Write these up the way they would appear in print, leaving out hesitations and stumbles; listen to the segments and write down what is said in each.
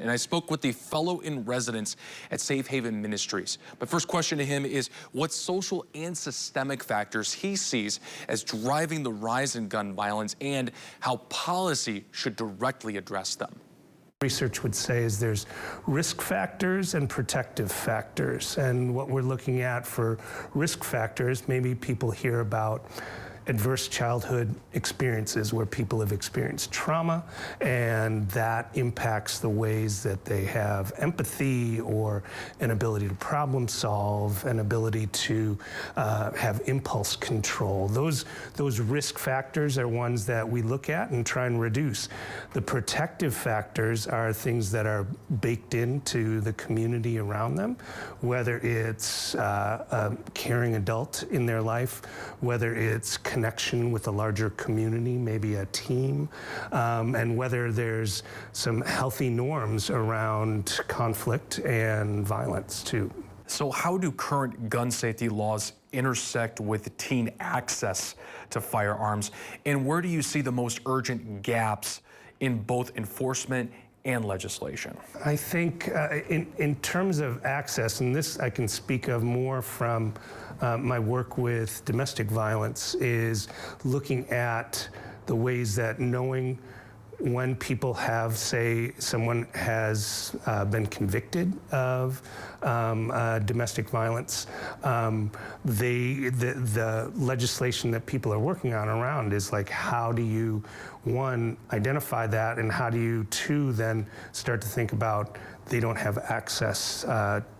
And I spoke with the fellow in residence at Safe Haven Ministries. But first question to him is what social and systemic factors he sees as driving the rise in gun violence and how policy should directly address them. Research would say is there's risk factors and protective factors. And what we're looking at for risk factors, maybe people hear about adverse childhood experiences where people have experienced trauma, and that impacts the ways that they have empathy or an ability to problem solve, an ability to have impulse control. Those risk factors are ones that we look at and try and reduce. The protective factors are things that are baked into the community around them, whether it's a caring adult in their life, whether it's connection with a larger community, maybe a team, and whether there's some healthy norms around conflict and violence too. So how do current gun safety laws intersect with teen access to firearms? And where do you see the most urgent gaps in both enforcement and legislation? I think in terms of access, and this I can speak of more from my work with domestic violence, is looking at the ways that knowing when people have, say, someone has been convicted of domestic violence, the legislation that people are working on around is like, how do you, one, identify that, and how do you, two, then start to think about they don't have access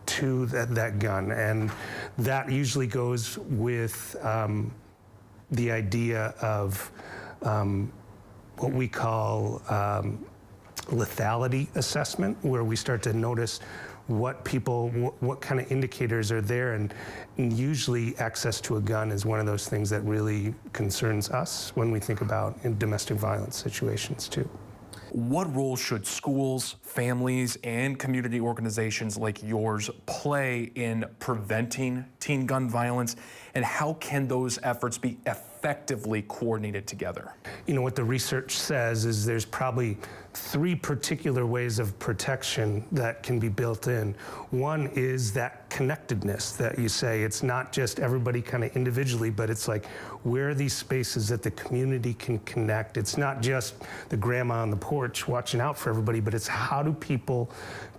to that gun. And that usually goes with the idea of what we call lethality assessment, where we start to notice what kind of indicators are there, and usually access to a gun is one of those things that really concerns us when we think about in domestic violence situations too. What role should schools, families, and community organizations like yours play in preventing teen gun violence, and how can those efforts be effectively coordinated together? You know, what the research says is there's probably three particular ways of protection that can be built in. One is that connectedness that you say. It's not just everybody kind of individually, but it's like, where are these spaces that the community can connect? It's not just the grandma on the porch watching out for everybody, but it's how do people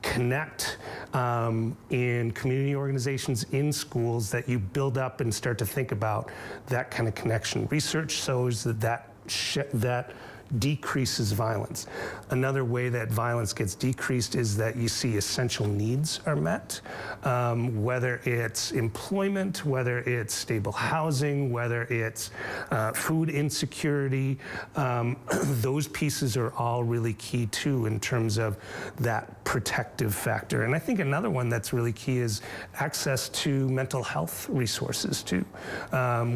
connect in community organizations, in schools, that you build up and start to think about that kind of connection. Research shows that decreases violence. Another way that violence gets decreased is that you see essential needs are met, whether it's employment, whether it's stable housing, whether it's food insecurity. Those pieces are all really key too in terms of that protective factor. And I think another one that's really key is access to mental health resources too,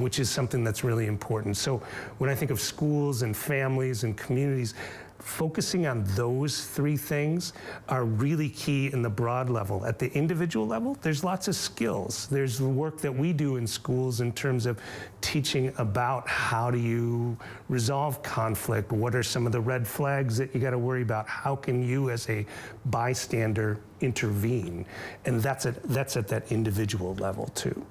which is something that's really important. So when I think of schools and families and communities, focusing on those three things are really key in the broad level. At the individual level, there's lots of skills. There's the work that we do in schools in terms of teaching about how do you resolve conflict, what are some of the red flags that you got to worry about, how can you as a bystander intervene, and that's at that individual level too.